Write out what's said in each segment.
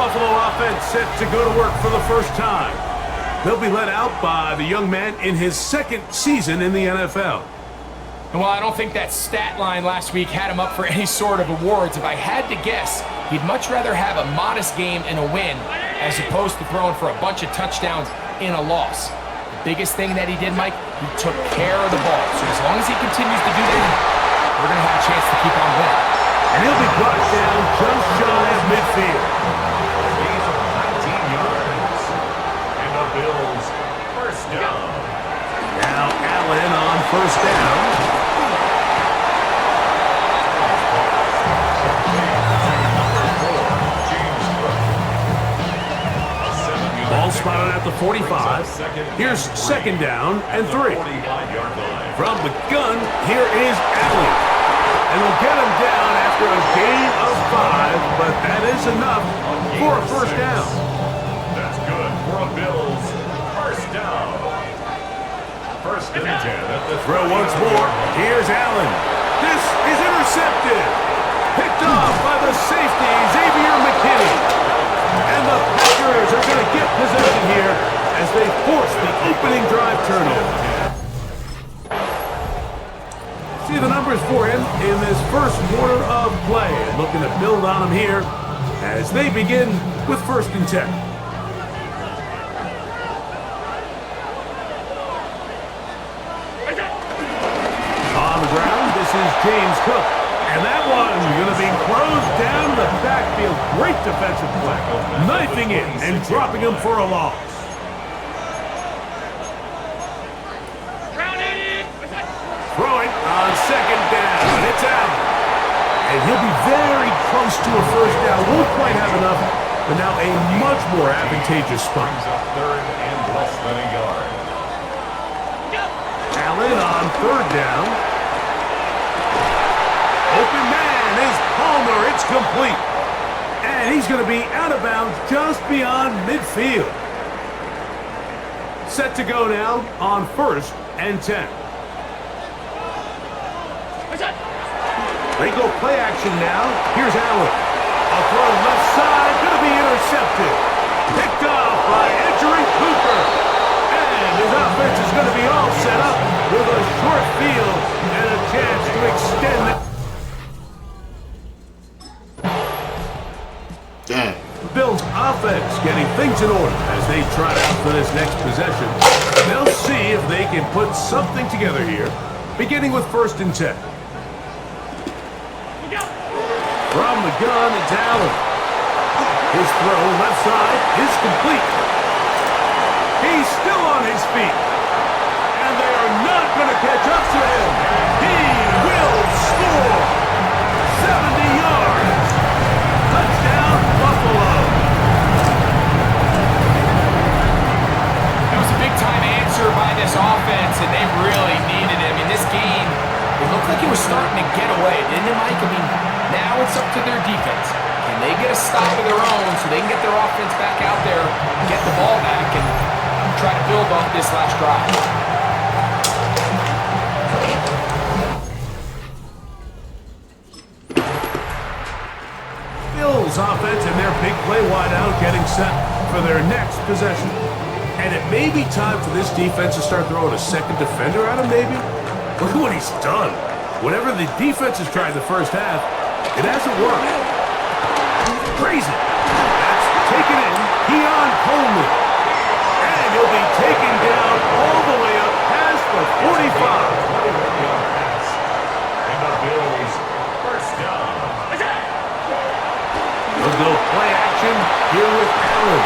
Buffalo offense set to go to work for the first time. They'll be led out by the young man in his second season in the NFL. Well, I don't think that stat line last week had him up for any sort of awards. If I had to guess, he'd much rather have a modest game and a win as opposed to throwing for a bunch of touchdowns in a loss. The biggest thing that he did, Mike, he took care of the ball. So as long as he continues to do that, we're going to have a chance to keep on winning. And he'll be brought down just shy of midfield. Gain of 19 yards. And the Bills first down. Now Allen on first down. Ball spotted at the 45. Here's second down and 3. From the gun, here is Allen. And we'll get him down after a gain of 5, but that is enough for a first down. That's good for a Bills first down. First and 10 at the throw once more. Here's Allen. This is intercepted. Picked off by the safety, Xavier McKinney. And the Packers are going to get possession here as they force the opening drive turnover. See the numbers for him in this first quarter of play. Looking to build on him here as they begin with first and 10. On the ground, this is James Cook. And that one's going to be closed down the backfield. Great defensive play. Knifing in and dropping him for a loss. Throwing on second down. It's out. And he'll be very close to a first down. Won't quite have enough, but now a much more advantageous spot. third and less than a yard. Allen on third down. Open man is Palmer. It's complete. And he's going to be out of bounds just beyond midfield. Set to go now on first and 10. They go play action now. Here's Allen. A throw left side. Going to be intercepted. Picked off by Edgerrin Cooper. And his offense is going to be all set up with a short field and a chance to extend it. The Bills offense getting things in order as they try out for this next possession. They'll see if they can put something together here, beginning with first and 10. From the gun, it's Allen. His throw left side is complete. He's still on his feet. And they are not going to catch up to him. He will score. 70 yards. Touchdown, Buffalo. That was a big-time answer by this offense, and they really needed it. I mean, this game, it looked like it was starting to get away, didn't it, Mike? I mean, now it's up to their defense. Can they get a stop of their own so they can get their offense back out there, get the ball back, and try to build off this last drive? Bills offense and their big play wideout getting set for their next possession. And it may be time for this defense to start throwing a second defender at him, maybe. Look at what he's done. Whatever the defense has tried the first half, it hasn't worked. Crazy. That's taken in. Keon Coleman. And he'll be taken down all the way up past the 45. And the Bills first down. They'll go play action here with Allen.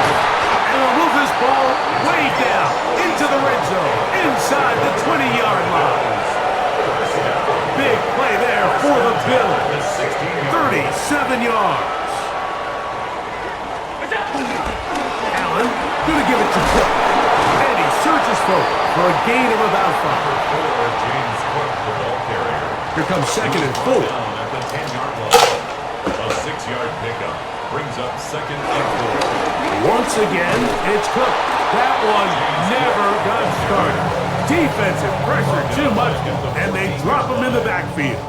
And they'll move this ball way down into the red zone, inside the 20-yard line. Big play there for the Bills. 37 yards. Allen going to give it to Cook. And he searches for a gain of about 5. James Cook, the ball carrier. Here comes second and 4. Down at the 10-yard line. A 6-yard pickup brings up second and 4. Once again, it's Cook. That one never got started. Defensive pressure too much, and they drop him in the backfield.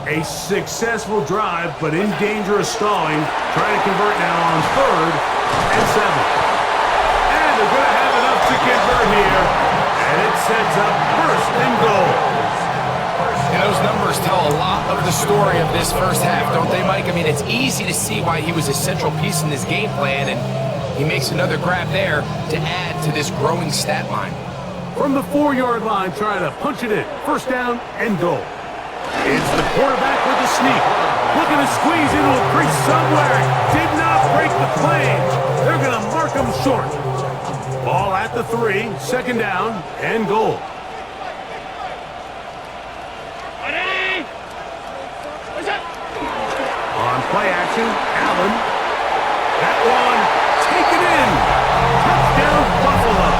A successful drive, but in danger of stalling. Trying to convert now on 3rd and 7. And they're going to have enough to convert here. And it sets up 1st and goal. And those numbers tell a lot of the story of this first half, don't they, Mike? I mean, it's easy to see why he was a central piece in this game plan, and he makes another grab there to add to this growing stat line. From the 4-yard line, trying to punch it in. 1st down and goal. It's the quarterback with the sneak. Looking to squeeze into a crease somewhere. Did not break the plane. They're going to mark him short. Ball at the 3, 2nd down and goal. On play action, Allen. That one taken in. Touchdown, Buffalo.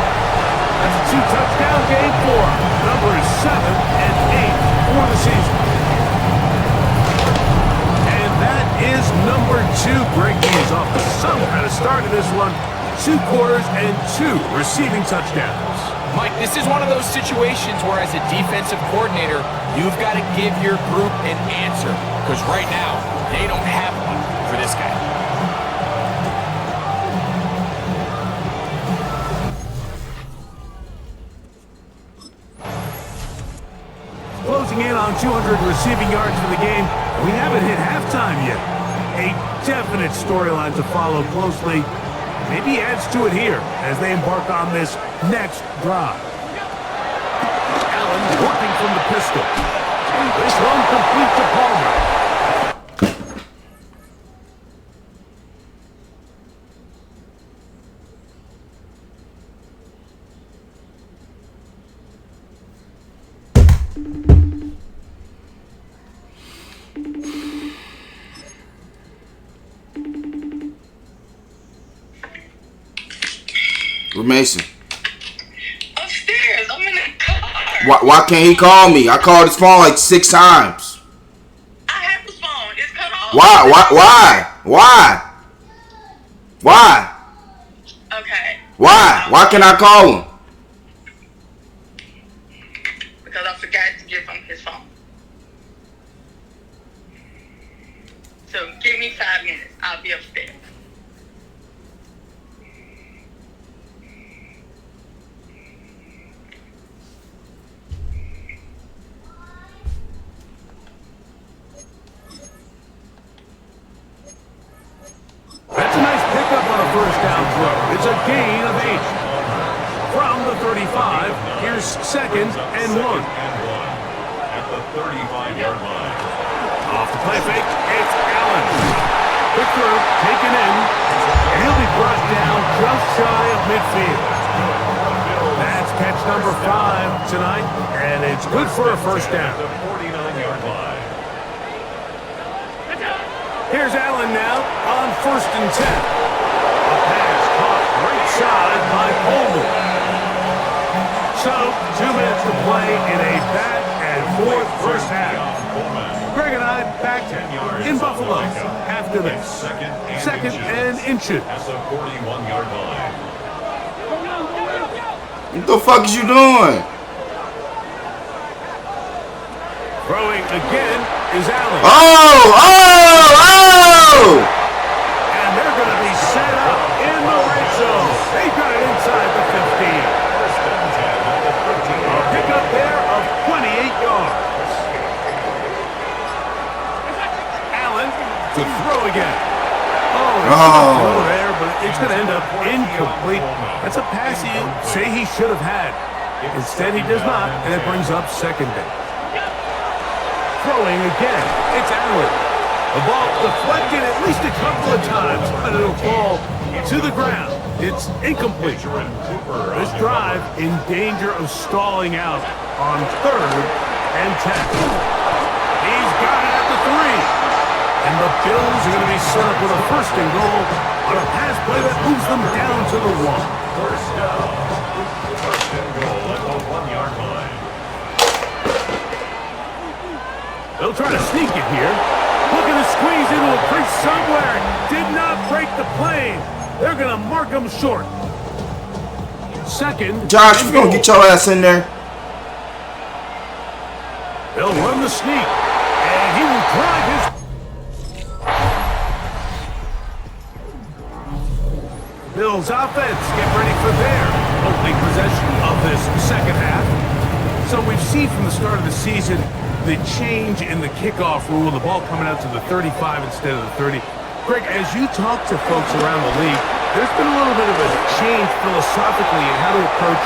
That's a 2-touchdown game for him. Numbers 7 and 8 for the season. And that is number 2. Great news off to some kind of start in this one. 2 quarters and 2 receiving touchdowns. Mike, this is one of those situations where as a defensive coordinator, you've got to give your group an answer. Because right now, they don't have one for this guy. Closing in on 200 receiving yards for the game. We haven't hit halftime yet. A definite storyline to follow closely. Maybe adds to it here as they embark on this next drive. Allen working from the pistol. This one complete to Palmer. Mason. Upstairs, I'm in the car. Why can't he call me? I called his phone like 6 times. I have his phone. It's cut off. Why? Okay. Why can't I call him? Because I forgot to give him his phone. So give me 5 minutes. I'll be upstairs. That's a nice pickup on a 1st down throw. It's a gain of 8. From the 35, here's 2nd and 1. At the 35-yard line. Off the play fake, it's Allen. Quick throw, taken in, and he'll be brought down just shy of midfield. That's catch number 5 tonight, and it's good for a 1st down. The 49-yard line. Here's Allen now on 1st and 10. A pass caught right side by Coleman. So, 2 minutes to play in a back and forth first half. Greg and I back in Buffalo after this. Second and inches. At the 41-yard line. What the fuck is you doing? Throwing again is Allen. And they're going to be set up in the red zone. They got it inside the 15. A pickup there of 28 yards. Allen to throw again. Throw there, but it's going to end up incomplete. That's a pass you say he should have had. Instead, he does not, and it brings up 2nd down. Throwing again, it's Allen. The ball deflected at least a couple of times, but it'll fall to the ground. It's incomplete. This drive in danger of stalling out on 3rd and 10. He's got it at the 3. And the Bills are going to be set up with a 1st and goal on a pass play that moves them down to the 1. 1st down. 1st and goal at the 1-yard line. They'll try to sneak it here. Looking to squeeze into a crease somewhere. Did not break the plane. They're going to mark him short. 2nd. Josh, if you don't get your ass in there. They'll run the sneak. And he will drive his... Bills offense get ready for their opening possession of this second half. So we've seen from the start of the season the change in the kickoff rule, the ball coming out to the 35 instead of the 30. Greg, as you talk to folks around the league, there's been a little bit of a change philosophically in how to approach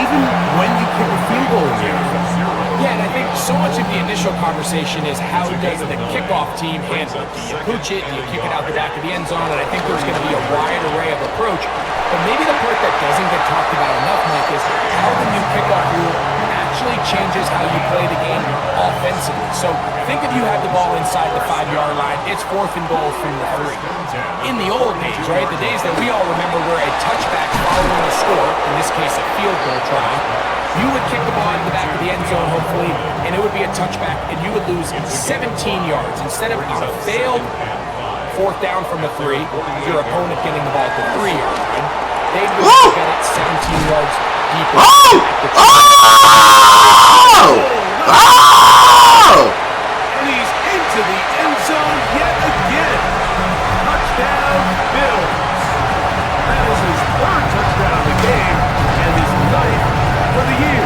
even when you kick a field goal in the NFL. Yeah, and I think so much of the initial conversation is how does the kickoff team handle it? Do you pooch it? Do you kick it out the back of the end zone? And I think there's going to be a wide array of approach. But maybe the part that doesn't get talked about enough, Mike, is how the new kickoff rule actually changes how you play the game offensively. So think if you have the ball inside the 5-yard line, it's 4th and goal from the 3. In the old days, right, the days that we all remember were a touchback following a score, in this case a field goal try, you would kick the ball into the back of the end zone, hopefully, and it would be a touchback, and you would lose 17 yards. Instead of on a failed 4th down from the 3, your opponent getting the ball at the 3-yard line, they'd get it 17 yards deeper. And he's into the end zone yet again. Touchdown, Bills. That is his 3rd touchdown of the game and his 9th for the year.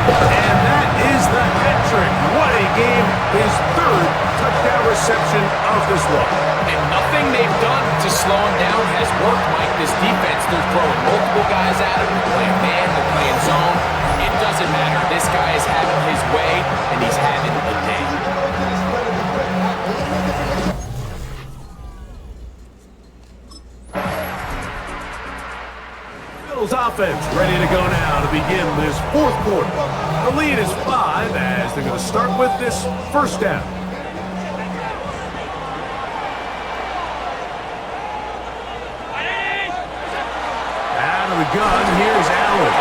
And that is the hat trick. What a game. His 3rd touchdown reception of this one. And nothing they've done to slow him down has worked, Mike. This defense, they're throwing multiple guys at him. They're playing man, they're playing zone. It doesn't matter. This guy is having his way, and he's having a day. Bills offense ready to go now to begin this 4th quarter. The lead is 5 as they're going to start with this 1st down. Out of the gun, here's Allen.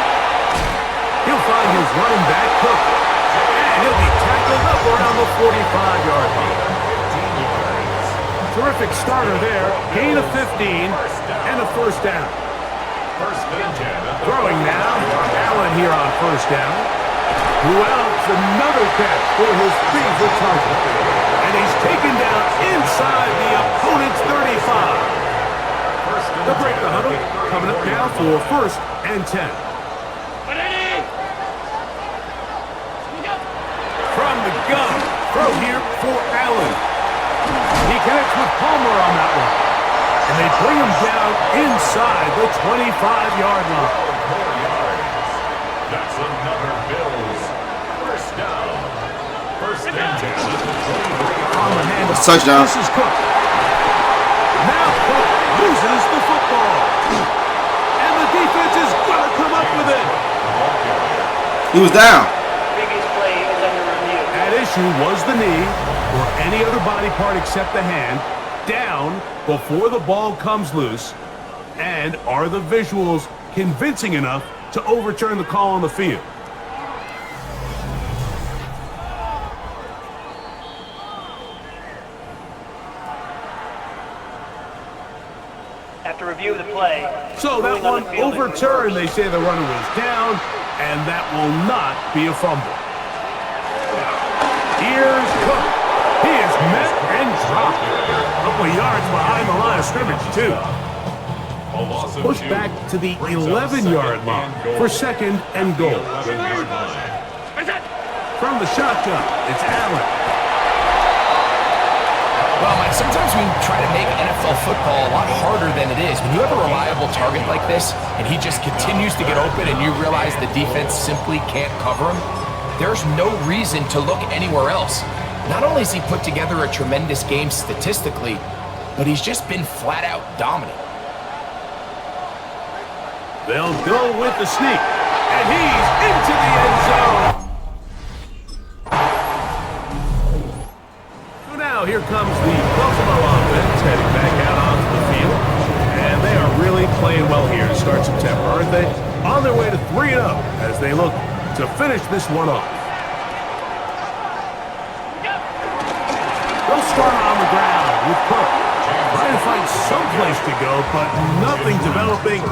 He'll find his running back, Cook. And he'll be tackled up around the 45-yard line. Terrific starter there. Gain of 15 and a 1st down. Throwing now, Allen here on 1st down. Who else? Another catch for his favorite target. And he's taken down inside the opponent's 35. The break the huddle, coming up now for 1st and 10. From the gun, throw here for Allen. He connects with Palmer on that one. And they bring him down inside the 25-yard line. That's another Bills 1st down. 1st and 10. On the hand of Touchdown. This is Cook. Now Cook loses the football. And the defense is going to come up with it. He was down. Biggest play is under review. At issue was the knee or any other body part except the hand down before the ball comes loose. And are the visuals convincing enough to overturn the call on the field? After review of the play. So that one overturned. They say the runner was down, and that will not be a fumble. Here's Cook. He is met and dropped. A couple of yards behind the line of scrimmage, too. Pushed back to the 11-yard line for 2nd and goal. From the shotgun, it's Allen. Well, Mike, sometimes we try to make NFL football a lot harder than it is. When you have a reliable target like this, and he just continues to get open, and you realize the defense simply can't cover him, there's no reason to look anywhere else. Not only has he put together a tremendous game statistically, but he's just been flat-out dominant. They'll go with the sneak, and he's into the end zone. So now here comes the Buffalo offense heading back out onto the field, and they are really playing well here to start September, aren't they? On their way to 3-0 as they look to finish this one off. They'll start on the ground with Cook. Trying to find someplace to go, but nothing developing.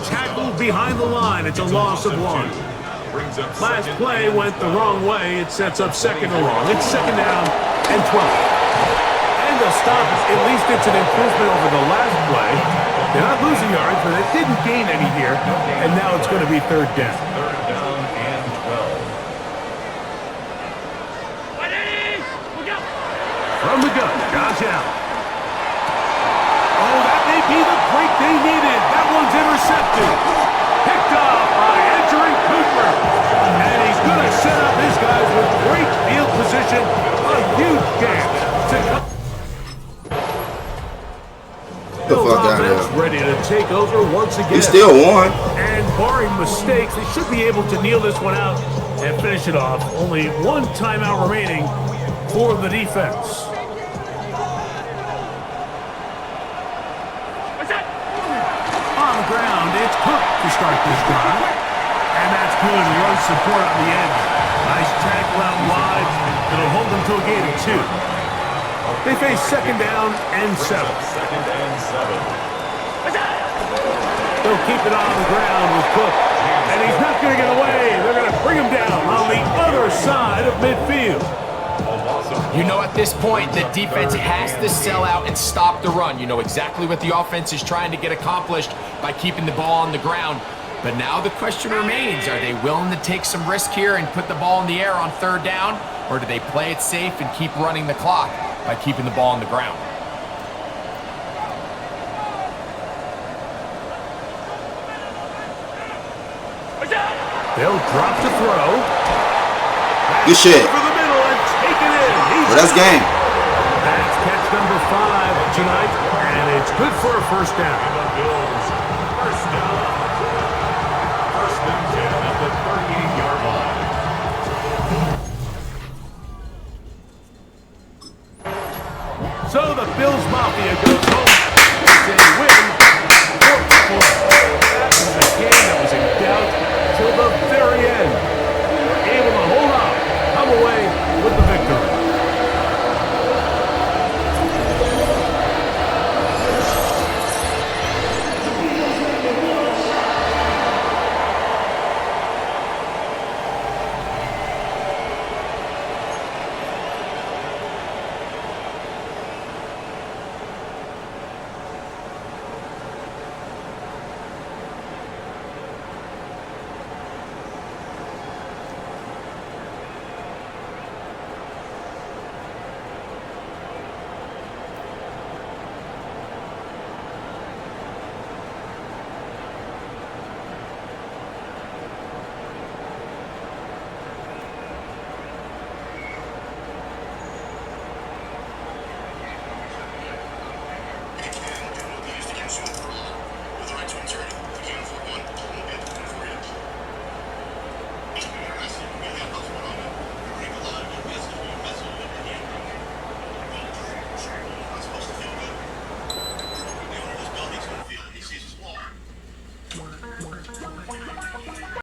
Tackled behind the line. It's a loss of 1. brings up Last second play and went the 12. wrong way. It sets up second and long. It's second down and 12. And they'll stop it. At least it's an improvement over the last play. They're not losing yards, but they didn't gain any here. And now it's going to be third down. Third down and 12. From the gun, Josh Allen. Oh, that may be the break they needed. That one's intercepted. Picked off by entering Cooper. And he's going to set up his guys with great field position. A huge chance to come. The fuck out of Offense here. ready to take over once again. He still won. And barring mistakes, they should be able to kneel this one out and finish it off. Only one timeout remaining for the defense. On the ground, it's Cook to start this drive. And that's good run support on the end. Nice tackle out wide. It'll hold them to a gain of 2. They face second down and 7. Second and 7. They'll keep it on the ground with Cook. And he's not going to get away. They're going to bring him down on the other side of midfield. You know, at this point, the defense has to sell out and stop the run. You know exactly what the offense is trying to get accomplished by keeping the ball on the ground. But now the question remains, are they willing to take some risk here and put the ball in the air on third down? Or do they play it safe and keep running the clock by keeping the ball on the ground? They'll drop to throw. Good shit. For the middle and take it in. Well, that's game. That's catch number 5 tonight, and it's good for a first down. The Bills, first down. First and 10 at the 38-yard line. So the Bills Mafia go